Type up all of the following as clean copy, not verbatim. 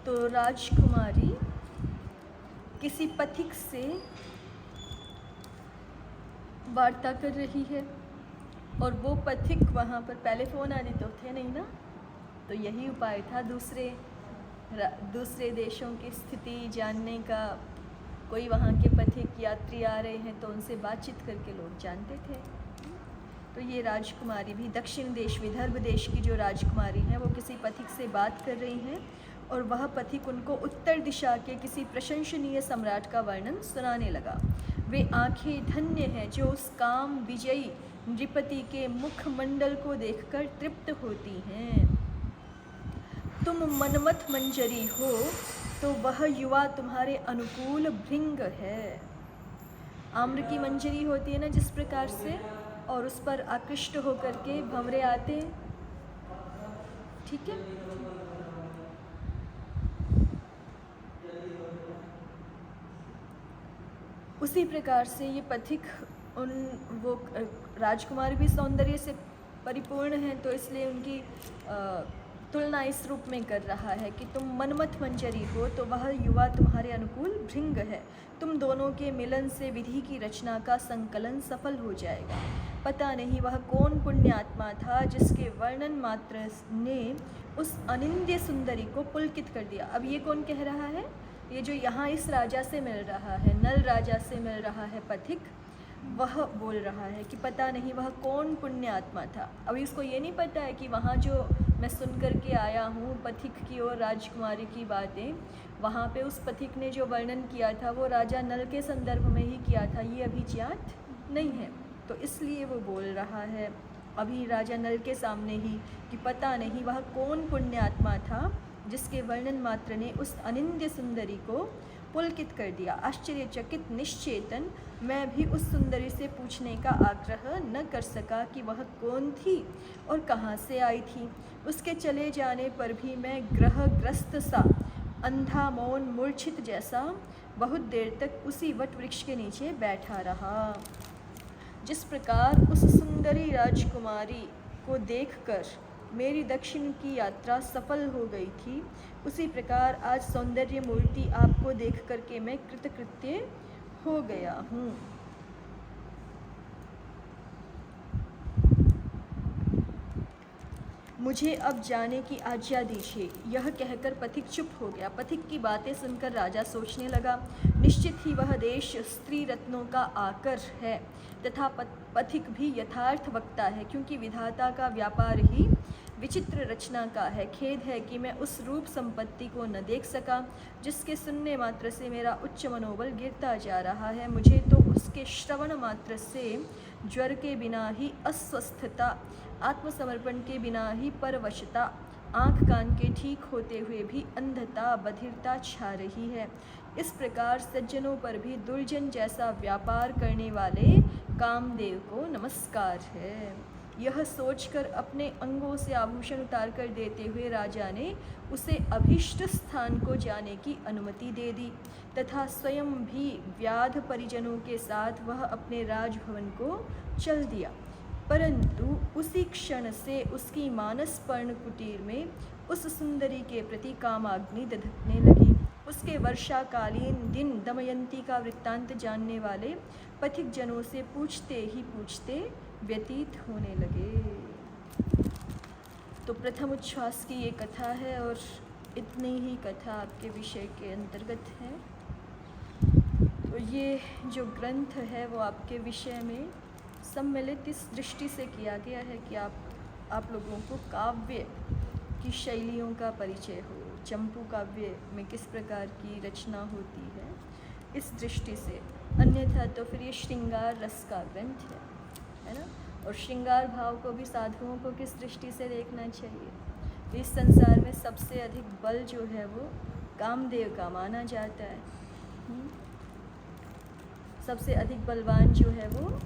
तो राजकुमारी किसी पथिक से वार्ता कर रही है और वो पथिक वहाँ पर, पहले फ़ोन आदि तो थे नहीं ना, तो यही उपाय था दूसरे देशों की स्थिति जानने का। कोई वहाँ के पथिक यात्री आ रहे हैं तो उनसे बातचीत करके लोग जानते थे। तो ये राजकुमारी भी दक्षिण देश विदर्भ देश की जो राजकुमारी हैं वो किसी पथिक से बात कर रही हैं और वह पथिक उनको उत्तर दिशा के किसी प्रशंसनीय सम्राट का वर्णन सुनाने लगा। वे आंखें धन्य हैं जो उस काम विजयी नृपति के मुखमंडल को देखकर तृप्त होती हैं। तुम मनमथ मंजरी हो तो वह युवा तुम्हारे अनुकूल भृंग है। आम्र की मंजरी होती है ना जिस प्रकार से, और उस पर आकृष्ट होकर के भंवरे आते हैं, ठीक है। उसी प्रकार से ये पथिक वो राजकुमार भी सौंदर्य से परिपूर्ण है, तो इसलिए उनकी तुलना इस रूप में कर रहा है कि तुम मनमथ मंजरी हो तो वह युवा तुम्हारे अनुकूल भृंग है। तुम दोनों के मिलन से विधि की रचना का संकलन सफल हो जाएगा। पता नहीं वह कौन पुण्यात्मा था जिसके वर्णन मात्र ने उस अनिंद्य सुंदरी को पुलकित कर दिया। अब ये कौन कह रहा है? ये जो यहाँ इस राजा से मिल रहा है, नल राजा से मिल रहा है पथिक, वह बोल रहा है कि पता नहीं वह कौन पुण्यात्मा था। अभी इसको ये नहीं पता है कि वहाँ जो मैं सुन कर के आया हूँ पथिक की और राजकुमारी की बातें, वहाँ पे उस पथिक ने जो वर्णन किया था वो राजा नल के संदर्भ में ही किया था, ये अभी ज्ञात नहीं है। तो इसलिए वो बोल रहा है अभी राजा नल के सामने ही कि पता नहीं वह कौन पुण्यात्मा था जिसके वर्णन मात्र ने उस अनिंद्य सुंदरी को पुलकित कर दिया। आश्चर्यचकित निश्चेतन मैं भी उस सुंदरी से पूछने का आग्रह न कर सका कि वह कौन थी और कहाँ से आई थी। उसके चले जाने पर भी मैं ग्रहग्रस्त सा, अंधा मौन मूर्छित जैसा बहुत देर तक उसी वट वृक्ष के नीचे बैठा रहा। जिस प्रकार उस सुंदरी राजकुमारी को देखकर मेरी दक्षिण की यात्रा सफल हो गई थी, उसी प्रकार आज सौंदर्य मूर्ति आपको देख करके मैं कृतकृत्य हो गया हूँ। मुझे अब जाने की आज्ञा दीजिए। यह कहकर पथिक चुप हो गया। पथिक की बातें सुनकर राजा सोचने लगा, निश्चित ही वह देश स्त्री रत्नों का आकर है तथा पथिक भी यथार्थ वक्ता है, क्योंकि विधाता का व्यापार ही विचित्र रचना का है। खेद है कि मैं उस रूप संपत्ति को न देख सका जिसके सुनने मात्र से मेरा उच्च मनोबल गिरता जा रहा है। मुझे तो उसके श्रवण मात्र से ज्वर के बिना ही अस्वस्थता, आत्मसमर्पण के बिना ही परवशता, आँख कान के ठीक होते हुए भी अंधता बधिरता छा रही है। इस प्रकार सज्जनों पर भी दुर्जन जैसा व्यापार करने वाले कामदेव को नमस्कार है। यह सोचकर अपने अंगों से आभूषण उतार कर देते हुए राजा ने उसे अभीष्ट स्थान को जाने की अनुमति दे दी तथा स्वयं भी व्याध परिजनों के साथ वह अपने राजभवन को चल दिया। परंतु उसी क्षण से उसकी मानस पर्ण कुटीर में उस सुंदरी के प्रति कामाग्नि दधकने लगी। उसके वर्षाकालीन दिन दमयंती का वृत्तांत जानने वाले पथिक जनों से पूछते ही पूछते व्यतीत होने लगे। तो प्रथम उच्छ्वास की ये कथा है और इतनी ही कथा आपके विषय के अंतर्गत है। तो ये जो ग्रंथ है वो आपके विषय में सम्मिलित इस दृष्टि से किया गया है कि आप लोगों को काव्य की शैलियों का परिचय हो, चंपू काव्य में किस प्रकार की रचना होती है इस दृष्टि से। अन्यथा तो फिर ये श्रृंगार रस का ग्रंथ है ना। और श्रृंगार भाव को भी साधुओं को किस दृष्टि से देखना चाहिए। इस संसार में सबसे अधिक बल जो है वो कामदेव का माना जाता है। सबसे अधिक बलवान जो है वो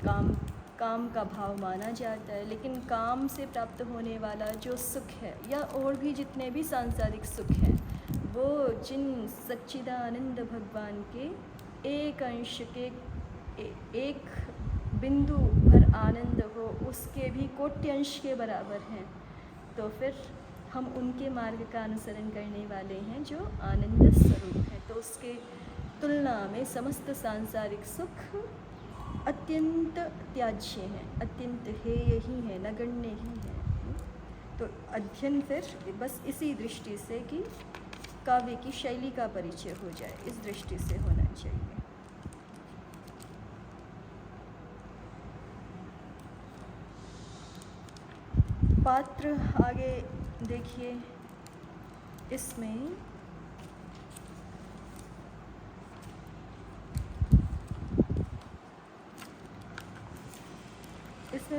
काम का भाव माना जाता है। लेकिन काम से प्राप्त होने वाला जो सुख है या और भी जितने भी सांसारिक सुख हैं, वो जिन सच्चिदानंद भगवान के एक अंश के एक बिंदु भर आनंद हो उसके भी कोट्यंश के बराबर हैं। तो फिर हम उनके मार्ग का अनुसरण करने वाले हैं जो आनंद स्वरूप है। तो उसके तुलना में समस्त सांसारिक सुख अत्यंत त्याज्य हैं, अत्यंत हेय ही है, नगण्य ही है। तो अध्ययन फिर बस इसी दृष्टि से कि काव्य की शैली का परिचय हो जाए, इस दृष्टि से होना चाहिए। पात्र आगे देखिए, इसमें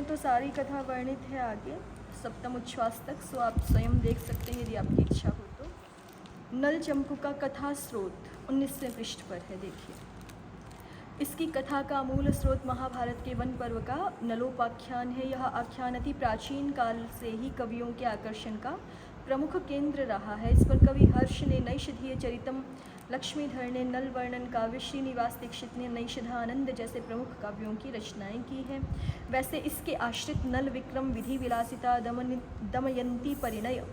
तो सारी कथा वर्णित है आगे सप्तम उच्छ्वास तक, सो आप स्वयं देख सकते हैं यदि आपकी इच्छा हो तो। नल चंपू का कथा स्रोत 19वें पृष्ठ पर है, देखिए। इसकी कथा का मूल स्रोत महाभारत के वन पर्व का नलोपाख्यान है। यह आख्यान अति प्राचीन काल से ही कवियों के आकर्षण का प्रमुख केंद्र रहा है। इस पर कवि हर्ष ने नैषधीय चरितम, लक्ष्मीधर ने नल वर्णन काव्य, श्रीनिवास दीक्षित ने नैषधानंद जैसे प्रमुख काव्यों की रचनाएं की हैं। वैसे इसके आश्रित नल विक्रम, विधि विलासिता, दमयंती परिणय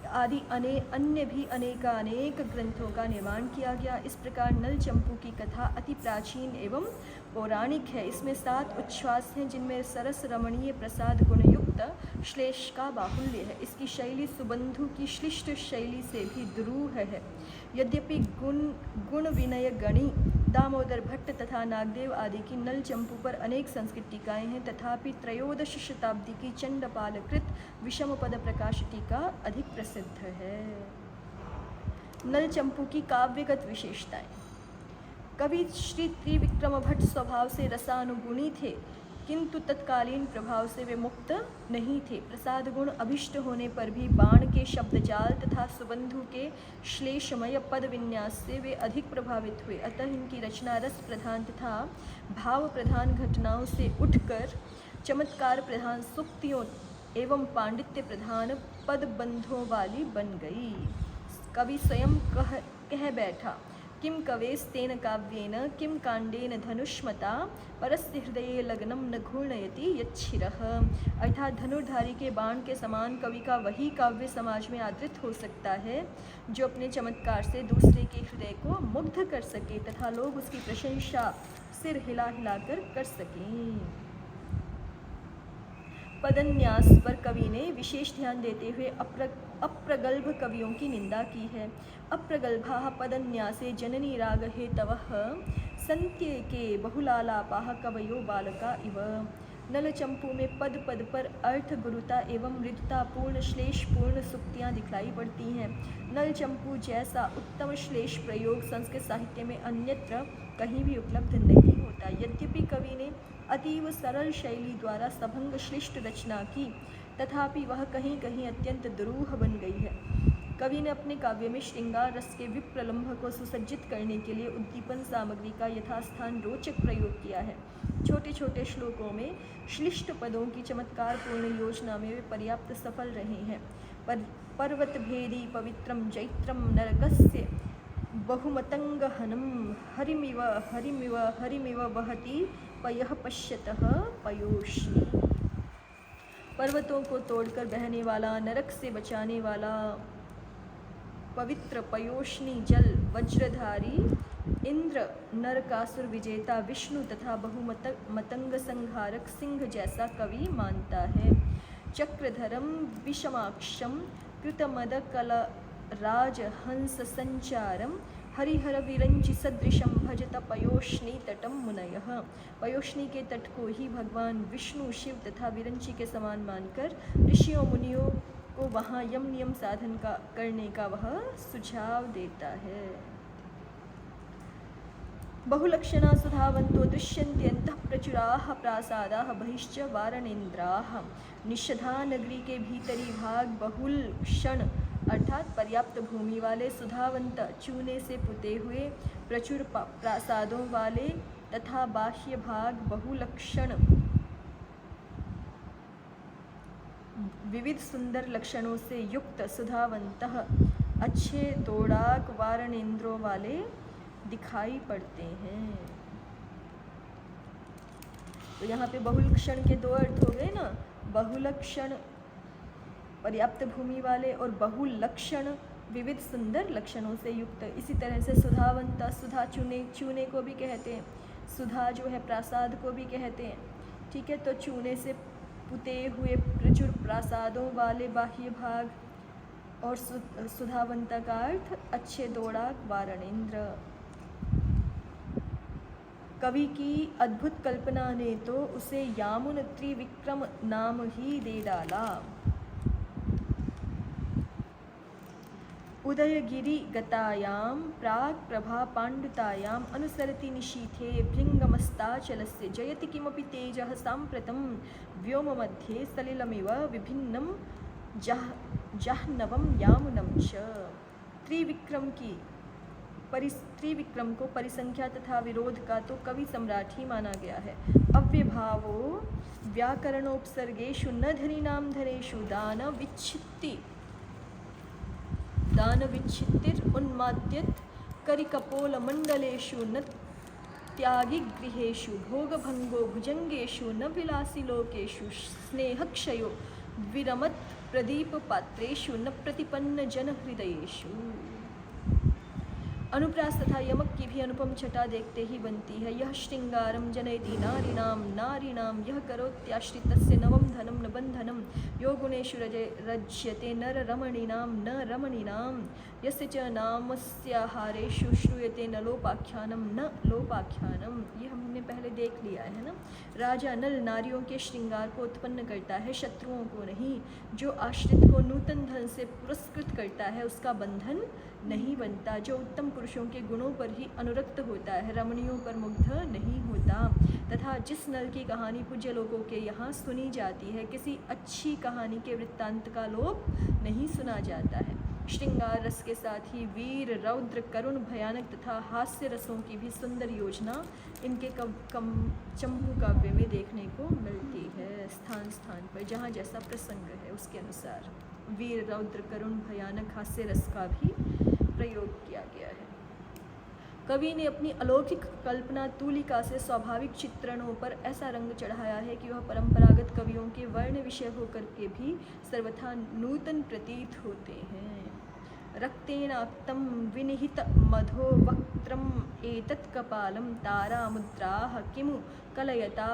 आदि अन्य भी अनेक ग्रंथों का निर्माण किया गया। इस प्रकार नल चंपू की कथा अति प्राचीन एवं पौराणिक है। इसमें 7 उच्छ्वास हैं जिनमें सरस रमणीय प्रसाद गुणयुक्त श्लेष का बाहुल्य है। इसकी शैली सुबंधु की श्लिष्ट शैली से भी दुरूह है। यद्यपि गुण विनय गणी, दामोदर भट्ट तथा नागदेव आदि की नल चंपू पर अनेक संस्कृत टीकाएँ हैं, तथापि त्रयोदश शताब्दी की चंडपालकृत विषम पद प्रकाश टीका अधिक प्रसिद्ध है। नल चंपू की काव्यगत विशेषताएं। कवि श्री त्रिविक्रम भट्ट स्वभाव से रसानुगुणी थे, किंतु तत्कालीन प्रभाव से वे मुक्त नहीं थे। प्रसाद गुण अभिष्ट होने पर भी बाण के शब्दजाल तथा सुबंधु के श्लेषमय पद विन्यास से वे अधिक प्रभावित हुए। अतः इनकी रचना रस प्रधान तथा भाव प्रधान घटनाओं से उठकर चमत्कार प्रधान सूक्तियों एवं पांडित्य प्रधान पदबंधों वाली बन गई। कवि स्वयं कह बैठा, किम कवेस्तेन काव्येन किम कांडेन धनुष्मता परस्य हृदये लग्नम न घूर्णयति यच्छिरः। अर्थात धनुर्धारी के बाण के समान कवि का वही काव्य समाज में आदृत हो सकता है जो अपने चमत्कार से दूसरे के हृदय को मुग्ध कर सके तथा लोग उसकी प्रशंसा सिर हिला हिलाकर कर सकें। पदन्यास पर कवि ने विशेष ध्यान देते हुए अप्रगल्भ कवियों की निंदा की है। अप्रगल्भाः पदन्यासे जननी राग हेतवः सन्त्येके बहुलालापाः कवयो बालका इव। नल चंपू में पद पद पर अर्थ गुरुता एवं मृदुतापूर्ण श्लेषपूर्ण सूक्तियाँ दिखलाई पड़ती हैं। नल चंपू जैसा उत्तम श्लेष प्रयोग संस्कृत साहित्य में अन्यत्र कहीं भी उपलब्ध नहीं होता। यद्यपि कवि ने अतीव सरल शैली द्वारा सभंग श्लिष्ट रचना की, तथापि वह कहीं कहीं अत्यंत दुरूह बन गई है। कवि ने अपने काव्य में श्रृंगार रस के विप्रलंभ को सुसज्जित करने के लिए उद्दीपन सामग्री का यथास्थान रोचक प्रयोग किया है। छोटे छोटे श्लोकों में श्लिष्ट पदों की चमत्कारपूर्ण योजना में वे पर्याप्त सफल रहे हैं। पर्वत भेदी पवित्रम जैत्रम नरकस्य बहुमतंगहनम हरिमिव हरिमिव हरिमिव वहति पयः पश्यतः पयोष्णी। पर्वतों को तोड़कर बहने वाला, नरक से बचाने वाला पवित्र पयोष्णी जल वज्रधारी इंद्र, नरकासुर विजेता विष्णु तथा बहुमतंग संहारक सिंह जैसा कवि मानता है। चक्रधरम विषमाक्षम कृतमदकल राजहंस संचारम हरिहर विरंचि सदृशम भजत पयोष्णी तटम मुनयः। पयोष्णी के तट को ही भगवान विष्णु, शिव तथा विरंचि के समान मानकर ऋषियों मुनियों को वहाँ यम नियम साधन करने का वह सुझाव देता है। बहुलक्षणा सुधावंतो दृश्यन्ते अंतः प्रचुराः प्रासादाः बहिश्च वारणेन्द्राः। निषधा नगरी के भीतरी भाग बहुल क्षण अर्थात पर्याप्त भूमि वाले, सुधावंत चूने से पुते हुए, प्रचुर प्रासादों वाले तथा बाह्य भाग बहुलक्षण विविध सुंदर लक्षणों से युक्त सुधावंतः अच्छे तोड़ाक वारणेंद्रों वाले दिखाई पड़ते हैं। तो यहाँ पे बहुलक्षण के दो अर्थ हो गए ना। बहुलक्षण पर्याप्त भूमि वाले और बहु लक्षण विविध सुंदर लक्षणों से युक्त। इसी तरह से सुधावंता, सुधा चूने को भी कहते हैं, सुधा जो है प्रासाद को भी कहते हैं। ठीक है, तो चूने से पुते हुए प्रचुर प्रासादों वाले बाह्य भाग, और सुधावंता का अर्थ अच्छे दौड़ाक वारणेंद्र। कवि की अद्भुत कल्पना ने तो उसे यामुन त्रिविक्रम नाम ही दे डाला। उदयगिरि गतायां प्राक् प्रभा पाण्डुतायाम् अनुसरति निशीथे भृङ्गमस्ताचलस्य जयति किमपि तेजः साम्प्रतं व्योममध्ये सलिलमिव विभिन्नं जाह्नवं यामुनं च। त्रिविक्रम को परिसंख्या तथा विरोध का तो कवि सम्राट ही माना गया है। अव्यभावो व्याकरणोपसर्गेषु न धनीनां धनेषु दानविच्छित्तिर् उन्माद्यत् करिकपोलमण्डलेषु न त्यागिगृहेषु भोगभङ्गो भुजङ्गेषु न विलासिलोकेषु स्नेहक्षयो विरमत् प्रदीपपात्रेषु न प्रतिपन्नजनहृदयेषु। अनुप्रास तथा यमक की भी अनुपम छटा देखते ही बनती है। यह श्रृंगारम जनयति नारीणाम यह करोत्याश्रितस्य नवम धनम न बंधनम यो गुणेषु रज्यते नर रमणीनाम न रमणीनाम यस्य च नामस्याहारेषु श्रूयते न लोपाख्यानम न लोपाख्यानम। ये हमने पहले देख लिया है ना। राजा नल नारियों के श्रृंगार को उत्पन्न करता है, शत्रुओं को नहीं। जो आश्रित को नूतन धन से पुरस्कृत करता है उसका बंधन नहीं बनता। जो उत्तम पुरुषों के गुणों पर ही अनुरक्त होता है, रमणियों पर मुग्ध नहीं होता। तथा जिस नल की कहानी पूज्य लोगों के यहाँ सुनी जाती है, किसी अच्छी कहानी के वृत्तांत का लोप नहीं सुना जाता है। श्रृंगार रस के साथ ही वीर, रौद्र, करुण, भयानक तथा हास्य रसों की भी सुंदर योजना इनके चंपू काव्य में देखने को मिलती है। स्थान स्थान पर जहाँ जैसा प्रसंग है उसके अनुसार वीर, रौद्र, करुण, भयानक, हास्य रस का भी प्रयोग किया गया है। कवि ने अपनी अलौकिक कल्पना तूलिका से स्वाभाविक चित्रणों पर ऐसा रंग चढ़ाया है कि वह परंपरागत कवियों के वर्ण विषय होकर के भी सर्वथा नूतन प्रतीत होते हैं। रक्तेनाक्तं विनिहित मधो वक्त्रम् एतत् कपालं तारामुद्राः किमु कलयता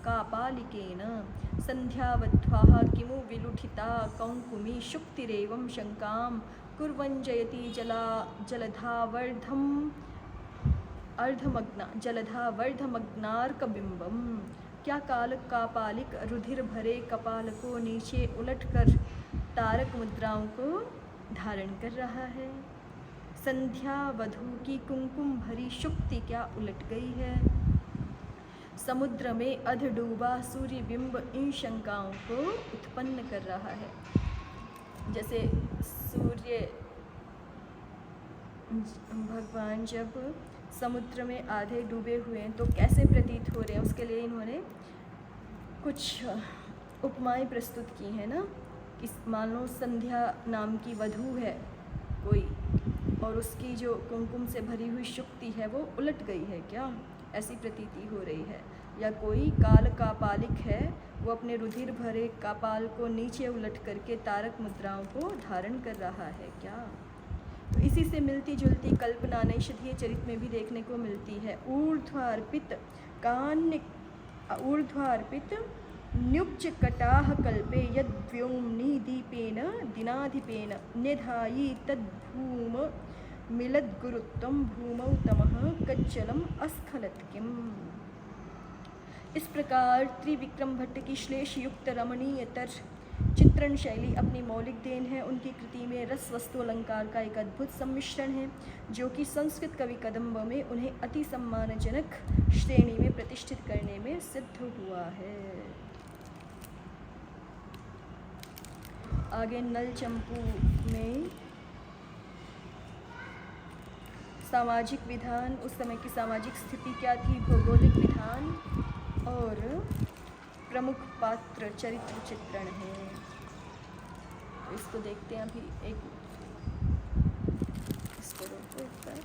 कापालिकेन संध्यावध्वाः किमु विलुठिता कौङ्कुमी शुक्तिरेवं शङ्कां कुर्वन् जयति जलधावर्धमग्नार्कबिम्बम। क्या काल कापालिक रुधिर भरे कपाल को नीचे उलटकर तारक मुद्राओं को धारण कर रहा है। संध्या वधू की कुमकुम भरी शुक्ति क्या उलट गई है। समुद्र में अध डूबा सूर्य बिंब इन शंकाओं को उत्पन्न कर रहा है। जैसे सूर्य भगवान जब समुद्र में आधे डूबे हुए हैं तो कैसे प्रतीत हो रहे हैं, उसके लिए इन्होंने कुछ उपमाएं प्रस्तुत की हैं ना। कि मान लो संध्या नाम की वधू है कोई, और उसकी जो कुमकुम से भरी हुई शुक्ति है वो उलट गई है क्या, ऐसी प्रतीति हो रही है। या कोई काल कापालिक है, वो अपने रुधिर भरे कपाल को नीचे उलट करके तारक मुद्राओं को धारण कर रहा है क्या। तो इसी से मिलती जुलती कल्पना नैषधीय चरित्र में भी देखने को मिलती है। ऊर्ध्वार्पित न्युच्च कटाह कल्पे यद्व्योम्नि दीपेन दिनाधिपेन न्यधायि तद्भूम मिलद्गुरुत्वं भूमौ तमः कज्जलम अस्खलत् किम्। इस प्रकार त्रिविक्रम भट्ट की श्लेष युक्त रमणीयतर चित्रण शैली अपनी मौलिक देन है। उनकी कृति में रस वस्तु अलंकार का एक अद्भुत सम्मिश्रण है जो कि संस्कृत कवि कदम्ब में उन्हें अति सम्मानजनक श्रेणी में प्रतिष्ठित करने में सिद्ध हुआ है। आगे नल चंपू में सामाजिक विधान, उस समय की सामाजिक स्थिति क्या थी, भौगोलिक विधान और प्रमुख पात्र चरित्र चित्रण है। तो इसको देखते हैं अभी। एक इसको रोको एक बार।